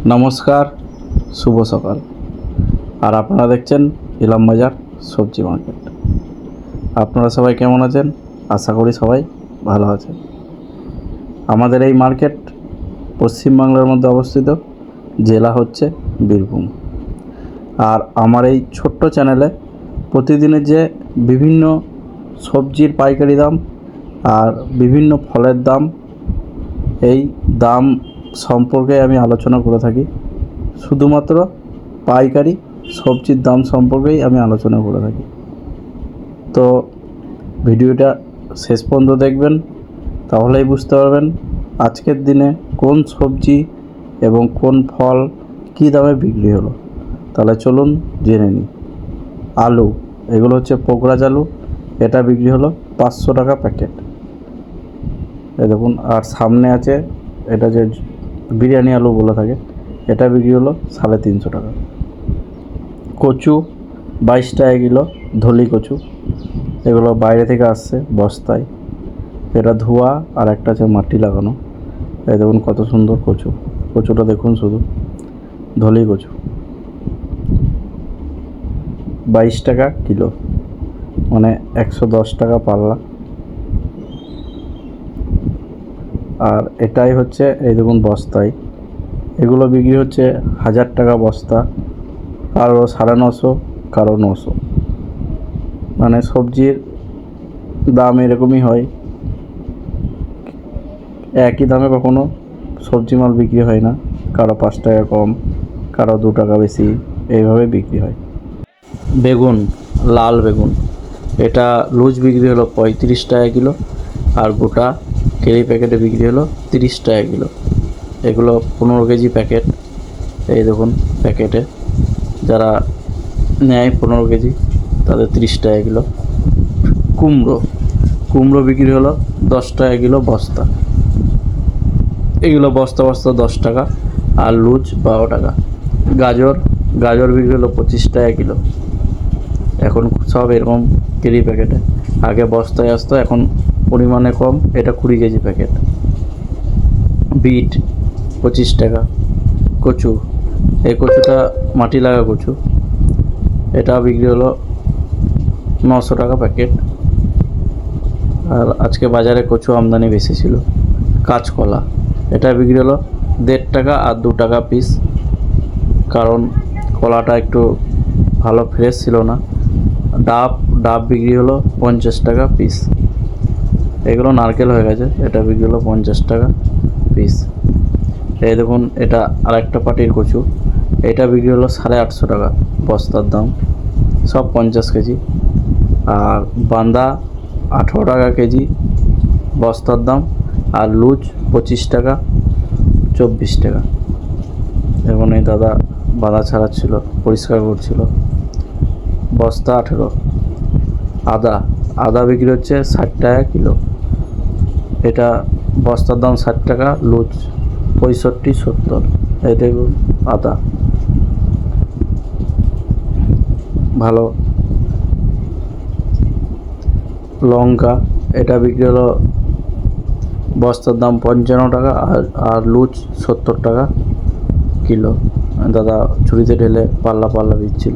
নমস্কার, শুভ সকাল। আর আপনারা দেখছেন ইলাম বাজার সবজি মার্কেট। আপনারা সবাই কেমন আছেন? আশা করি সবাই ভালো আছেন। আমাদের এই মার্কেট পশ্চিমবাংলার মধ্যে অবস্থিত, জেলা হচ্ছে বীরভূম। আর আমার এই ছোট্ট চ্যানেলে প্রতিদিনের যে বিভিন্ন সবজির পাইকারি দাম আর বিভিন্ন ফলের দাম, এই দাম সম্পর্কে আমি আলোচনা করে থাকি। শুধুমাত্র পাইকারি সবজির দাম সম্পর্কেই আমি আলোচনা করে থাকি। তো ভিডিওটা শেষ পর্যন্ত দেখবেন, তাহলেই বুঝতে পারবেন আজকের দিনে কোন সবজি এবং কোন ফল কী দামে বিক্রি হলো। তাহলে চলুন জেনে নিই। আলু, এগুলো হচ্ছে পোকরাজ আলু, এটা বিক্রি হলো 500 টাকা প্যাকেট। এই দেখুন। আর সামনে আছে এটা যে বিরিয়ানি আলু বলে থাকে, এটা বিক্রি হলো 350 টাকা। কচু 22 টাকা কিলো, ধলি কচু, এগুলো বাইরে থেকে আসছে বস্তায়, এটা ধোয়া আর একটা আছে মাটি লাগানো। এই দেখুন কত সুন্দর কচু, কচুটা দেখুন শুধু, ধলি কচু 22 টাকা কিলো, মানে 110 টাকা পাল্লা। আর এটাই হচ্ছে এই দেখুন বস্তায়, এগুলো বিক্রি হচ্ছে 1000 টাকা বস্তা, কারো 950, কারো 900। মানে সবজির দাম এরকমই হয়, একই দামে কখনো সবজি মাল বিক্রি হয় না, কারো 5 টাকা কম, কারো 2 টাকা বেশি, এইভাবে বিক্রি হয়। বেগুন, লাল বেগুন, এটা লুজ বিক্রি হলো 35 টাকা কিলো, আর গোটা কেজি প্যাকেটে বিক্রি হলো 30 টাকা কিলো। এগুলো 15 কেজি প্যাকেট, এই দেখুন প্যাকেটে যারা নেয় 15 কেজি তাদের 30 টাকা কিলো। কুমড়ো বিক্রি হলো 10 টাকা কিলো বস্তা, এগুলো বস্তা 10 টাকা, আর লুজ 12 টাকা। গাজর বিক্রি হলো 25 টাকা কিলো, এখন সব এরকম কেজি প্যাকেটে, আগে বস্তায় আসতো, এখন পরিমাণে কম, এটা 20 কেজি প্যাকেট। বিট 25 টাকা। কচু, এই কচুটা মাটি লাগা কচু, এটা বিক্রি হলো 900 টাকা প্যাকেট। আর আজকে বাজারে কচু আমদানি বেশি ছিল। কাঁচকলা, এটা বিক্রি হলো 1.5 টাকা আর 2 টাকা পিস, কারণ কলাটা একটু ভালো ফ্রেশ ছিল না। ডাব বিক্রি হলো 50 টাকা পিস। এগুলো নারকেল হয়ে গেছে, এটা বিক্রি হলো 50 টাকা পিস। এই দেখুন এটা আরেকটা পাটির কচু, এটা বিক্রি হলো 850 টাকা বস্তার দাম, সব 50 কেজি। আর বান্দা 18 টাকা কেজি বস্তার দাম, আর লুজ 25 টাকা, 24 টাকা। এবং এই দাদা বাঁধা ছাড়াচ্ছিল, পরিষ্কার করছিল, বস্তা 18। আদা বিক্রি হচ্ছে 60 টাকা কিলো, এটা বস্তার দাম 60 টাকা, লুজ 65, 70। এই দেখুন আদা ভালো। লঙ্কা, এটা বিক্রি হলো বস্তার দাম 55 টাকা, আর লুজ 70 টাকা কিলো। দাদা ছুরিতে ঢেলে পাল্লা দিচ্ছিল।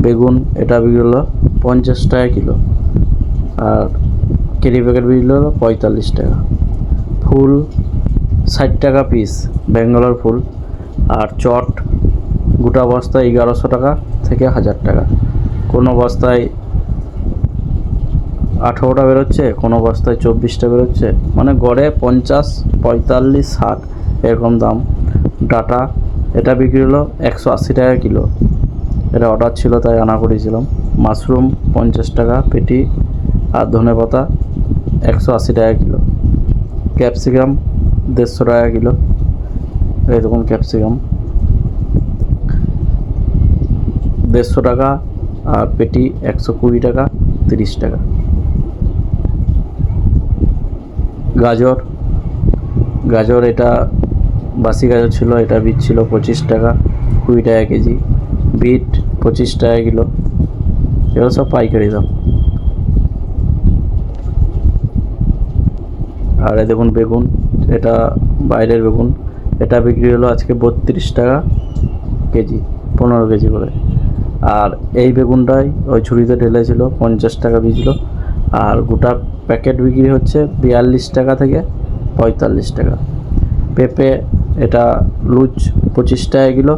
বেগুন, এটা বিক্রি হলো 50 টাকা কিলো, আর কেজি প্যাকেট বিক্রি হলো 45 টাকা। ফুল 60 টাকা পিস, ব্যাঙ্গালোর ফুল। আর চট গোটা বস্তায় 1100 টাকা থেকে 1000 টাকা, কোনো বস্তায় 18টা বেরোচ্ছে, কোনো বস্তায় 24টা বেরোচ্ছে, মানে গড়ে 50, 45, 60 এরকম দাম। ডাটা, এটা বিক্রি হলো 180 টাকা কিলো, এটা অর্ডার ছিল তাই আনা করেছিলাম। মাশরুম 50 টাকা পেটি, আর ধনেপাতা 180 টাকা কিলো। ক্যাপসিকাম 150 টাকা কিলো, এই দেখুন ক্যাপসিকাম 150 টাকা, আর পেটি 120 টাকা, 30 টাকা। গাজর, এটা বাসি গাজর ছিল, এটা বিট ছিল 25 টাকা, 20 টাকা কেজি। বিট 25 টাকা কিলো, এগুলো সব পাইকারি দাম। আর এই দেখুন বেগুন, এটা বাইরের বেগুন, এটা বিক্রি হলো আজকে 32 টাকা কেজি, 15 কেজি করে। আর এই বেগুনটাই ওই ঝুড়িতে ঢেলেছিল 50 টাকা বিকল। আর গোটা প্যাকেট বিক্রি হচ্ছে 42 টাকা থেকে 45 টাকা। পেঁপে এটা লুজ 25 টাকা কিলো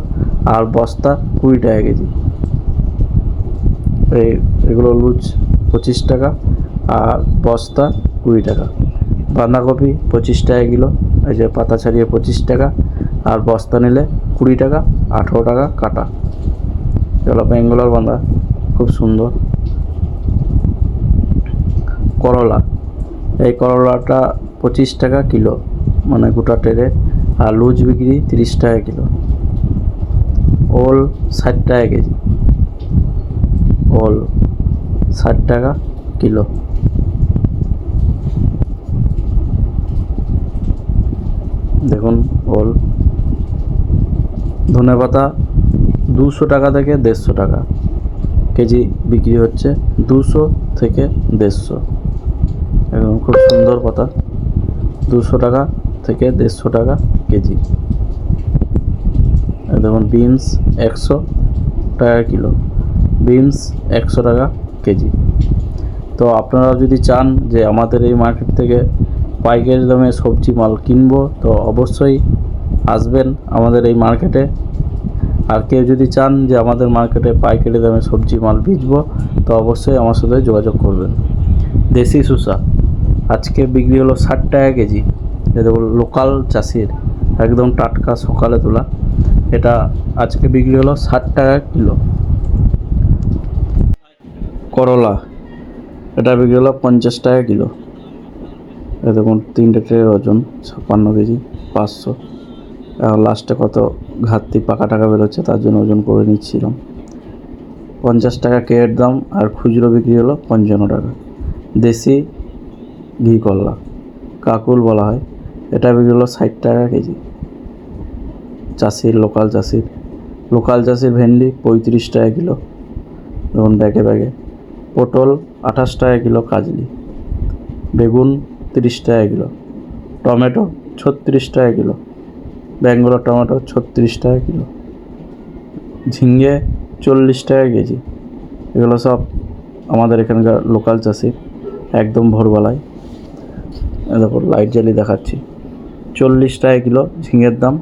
আর বস্তা 20 টাকা কেজি। এগুলো লুজ 25 টাকা আর বস্তা 20 টাকা। বাঁধাকপি 25 টাকা কিলো, এই যে পাতা ছাড়িয়ে 25 টাকা, আর বস্তা নিলে 20 টাকা, 18 টাকা কাটা। এগুলো বেঙ্গলোর বাঁধা, খুব সুন্দর। করলা, এই করলাটা 25 টাকা কিলো, মানে গোটা টেরে, আর লুজ বিক্রি 30 টাকা কিলো। ওল 60 টাকা কেজি, ওল 60 টাকা কিলো। দেখুন ওল। ধনেপাতা 200 টাকা থেকে 150 টাকা কেজি বিক্রি হচ্ছে, 200 থেকে 150। একদম খুব সুন্দর পাতা, 200 টাকা থেকে 150 টাকা কেজি। দেখুন বিনস 100 টাকা কিলো, বিনস 100 টাকা কেজি। তো আপনারা যদি চান যে আমাদের এই মার্কেট থেকে পাইকারি দামে সবজি মাল কিনবো, তো অবশ্যই আসবেন আমাদের এই মার্কেটে। আর কেউ যদি চান যে আমাদের মার্কেটে পাইকারি দামে সবজি মাল বেচবো, তো অবশ্যই আমার সাথে যোগাযোগ করবেন। দেশি শসা আজকে বিক্রি হলো 60 টাকা কেজি। এটা লোকাল চাষির, একদম টাটকা সকালে তোলা। এটা আজকে বিক্রি হলো 60 টাকা কিলো। করলা এটা বিক্রি হলো 50 টাকা কিলো। এ দেখুন 3টে ট্রের ওজন 56 কেজি, 500। এখন লাস্টে কত ঘাটতি পাকা টাকা বেরোচ্ছে, তার জন্য ওজন করে নিচ্ছিলাম। 50 টাকা কেয়ের দাম, আর খুচরো বিক্রি হলো 55 টাকা। দেশি ঘি করলা, কাকুল বলা হয়, এটা বিক্রি হলো 60 টাকা কেজি। চাষির, লোকাল চাষির ভেন্ডি 35 টাকা কিলো, দেখুন ব্যাগে ব্যাগে। পটল 28 টাকা কিলো কাজলি। বেগুন 30 টাকা কিলো। টমেটো 36 টাকা কিলো, ব্যাঙ্গালোর টমেটো 36 টাকা কিলো। ঝিঙে 40 টাকা কেজি। এগুলো সব আমাদের এখানকার লোকাল চাষির, একদম ভোরবেলায়। দেখো লাইট জ্বালিয়ে দেখাচ্ছি, 40 টাকা কিলো ঝিঙের দাম।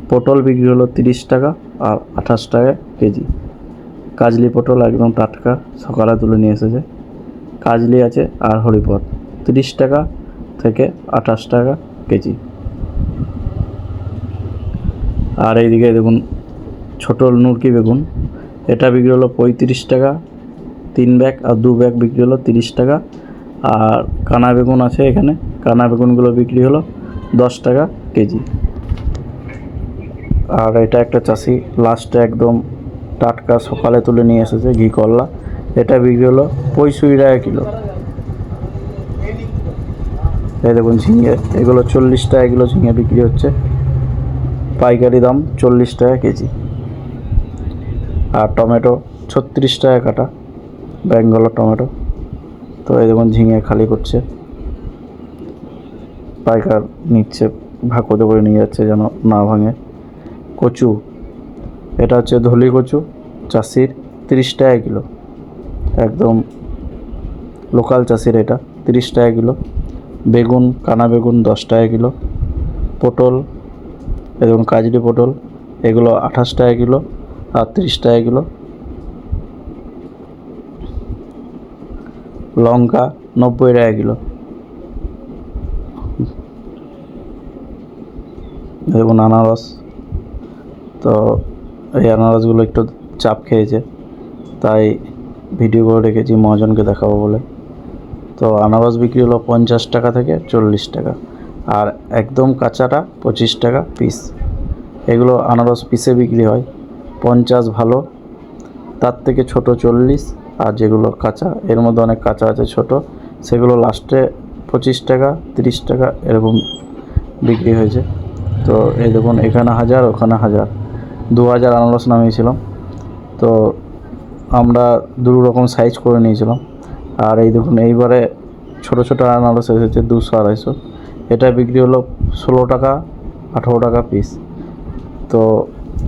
পটল বিক্রি হলো 30 টাকা আর 28 টাকা কেজি। কাজলি পটল একদম টাটকা, সকালে তুলে নিয়ে এসেছে। কাজলি আছে আর হরিপদ 30 টাকা থেকে 28 টাকা কেজি। আর এইদিকে দেখুন ছোট নুরকি বেগুন, এটা বিক্রি হলো 35 টাকা 3 ব্যাগ, আর 2 ব্যাগ বিক্রি হলো 30 টাকা। আর কানা বেগুন আছে এখানে, কানা বেগুনগুলো বিক্রি হলো 10 টাকা কেজি। আর এটা একটা চাষি লাস্টে একদম টাটকা সকালে তুলে নিয়ে এসেছে ঘি করলা, এটা বিক্রি হলো 65 টাকা কিলো। এই দেখুন ঝিঙে, এগুলো 40 টাকা কিলো ঝিঙে বিক্রি হচ্ছে, পাইকারি দাম 40 টাকা কেজি। আর টমেটো 36 টাকা কাটা, ব্যাঙ্গালোর টমেটো। তো এই দেখুন ঝিঙে খালি করছে, পাইকার নিচ্ছে, ভাকতে করে নিয়ে যাচ্ছে যেন না ভাঙে। কচু, এটা হচ্ছে ধলি কচু চাষির, 30 টাকা কিলো, একদম লোকাল চাষির, এটা 30 টাকা কিলো। বেগুন, কানা বেগুন 10 টাকা কিলো। পটল, দেখুন কাজলি পটল, এগুলো 28 টাকা কিলো আর 30 টাকা কিলো। লঙ্কা 90 টাকা কিলো। দেখুন আনারস, তো এই আনারসগুলো একটু চাপ খেয়েছে, তাই ভিডিও করে রেখেছি মহাজনকে দেখাবো বলে। তো আনারস বিক্রি হলো 50 টাকা থেকে 40 টাকা, আর একদম কাঁচাটা 25 টাকা পিস। এগুলো আনারস পিসে বিক্রি হয়, 50 ভালো, তার থেকে ছোট 40, আর যেগুলো কাঁচা, এর মধ্যে অনেক কাঁচা আছে ছোট, সেগুলো লাস্টে 25 টাকা 30 টাকা এরকম বিক্রি হয়েছে। তো এই দেখুন এখানে 1000, ওখানে 1000, 2000 আনারস নামিয়েছিলাম। তো আমরা 2 রকম সাইজ করে নিয়েছিলাম। আর এই দেখুন এইবারে ছোটো ছোটো আনারস এসেছে 200 250, এটা বিক্রি হলো 16 টাকা 18 টাকা পিস। তো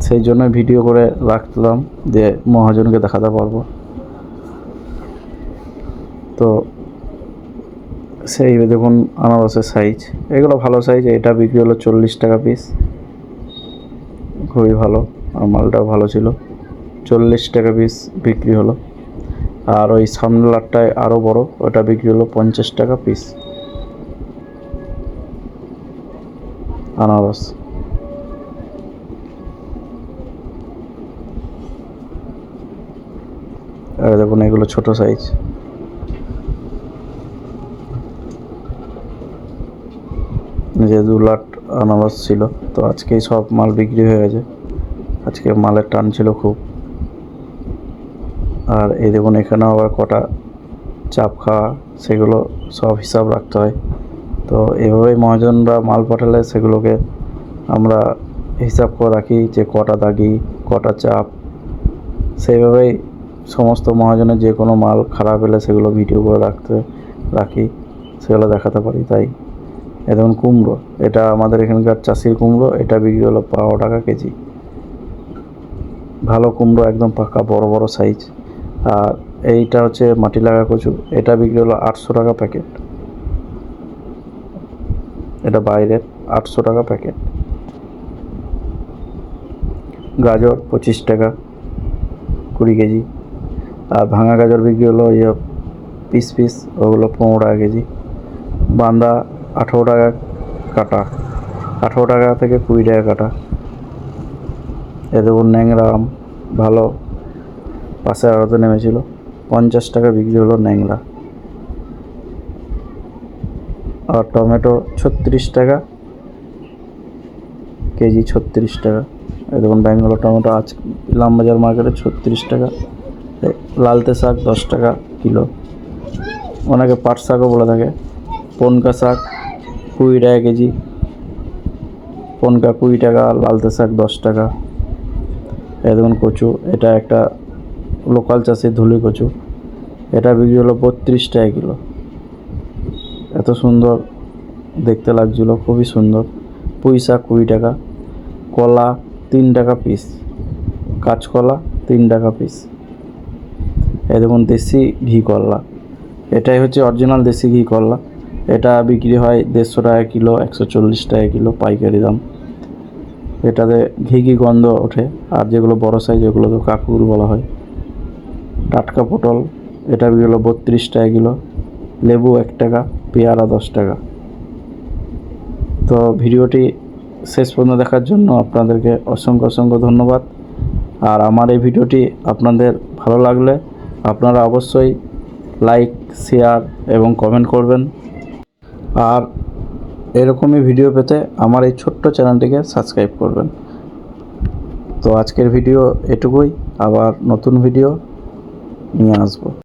সেই জন্য ভিডিও করে রাখলাম, দিয়ে মহাজনকে দেখাতে পারবো। তো সেই দেখুন আনারসের সাইজ, এগুলো ভালো সাইজ। এটা বিক্রি হলো 40 টাকা পিস, খুবই ভালো, আর মালটাও ভালো ছিল। 40 টাকা পিস বিক্রি হলো। আর ওই সামনের লাটটায় আরও বড়, ওটা বিক্রি হলো 50 টাকা পিস আনারস। আর দেখুন এগুলো ছোট সাইজ। যে 2 লাট আনারস ছিল, তো আজকেই সব মাল বিক্রি হয়ে গেছে। আজকে মালের টান ছিল খুব। আর এই দেখুন এখানে আবার কটা চাপ খাওয়া, সেগুলো সব হিসাব রাখতে হয়। তো এভাবেই মহাজনরা মাল পাঠালে সেগুলোকে আমরা হিসাব করে রাখি, যে কটা দাগি, কটা চাপ। সেইভাবেই সমস্ত মহাজনের যে কোনো মাল খারাপ এলে সেগুলো ভিডিও করে রাখি, সেগুলো দেখাতে পারি। তাই এ দেখুন কুমড়ো, এটা আমাদের এখানকার চাষির কুমড়ো। এটা বিক্রি হলো 12 টাকা কেজি। ভালো কুমড়ো, একদম পাকা বড় বড় সাইজ। আর এইটা হচ্ছে মাটি লাগা কচু, এটা বিক্রি হলো 800 টাকা প্যাকেট। এটা বাইরের, 800 টাকা প্যাকেট। গাজর 25 টাকা 20 কেজি। আর ভাঙা গাজর বিক্রি হলো পিস, ওগুলো 15 টাকা কেজি। বান্দা 18 টাকা কাটা, 18 টাকা থেকে 20 টাকা কাটা। এ দেখুন ন্যাংরা আম, ভালো, পাশের আড়তে নেমেছিল, 50 টাকা বিক্রি হলো ন্যাংরা। আর টমেটো 36 টাকা কেজি, 36 টাকা। এই দেখুন ব্যাঙ্গালোর টমেটো আজ ইলামবাজার মার্কেটে 36 টাকা। লালতে শাক 10 টাকা কিলো, অনেকে পাট শাকও বলে থাকে। পনকা শাক 20 টাকা কেজি, পনকা 20 টাকা, লালতে শাক 10 টাকা। এই দেখুন কচু, এটা একটা লোকাল চাষির ধুলি কচু, এটা বিক্রি হলো 32 টাকা কিলো। এত সুন্দর দেখতে লাগছিল, খুবই সুন্দর। পুঁই শাক 20 টাকা। কলা 3 টাকা পিস, কাঁচকলা 3 টাকা পিস। এই দেখুন দেশি ঘি করলা, এটাই হচ্ছে অরিজিনাল দেশি ঘি করলা। এটা বিক্রি হয় 150 টাকা কিলো, 140 টাকা কিলো পাইকারি দাম। এটাতে ঘি গন্ধ ওঠে। আর যেগুলো বড় সাইজ, এগুলো তো কাকুর বলা হয়। টাটকা পটল, এটা বিক্রি হলো 32 টাকা কিলো। লেবু 1 টাকা, পেয়ারা 10 টাকা। তো ভিডিওটি শেষ পর্যন্ত দেখার জন্য আপনাদেরকে অসংখ্য ধন্যবাদ। আর আমার এই ভিডিওটি আপনাদের ভালো লাগলে আপনারা অবশ্যই লাইক, শেয়ার এবং কমেন্ট করবেন। আর এরকমই ভিডিও পেতে আমার এই ছোট্ট চ্যানেলটিকে সাবস্ক্রাইব করবেন। তো আজকের ভিডিও এটুকুই, আবার নতুন ভিডিও নিয়ে আসবো।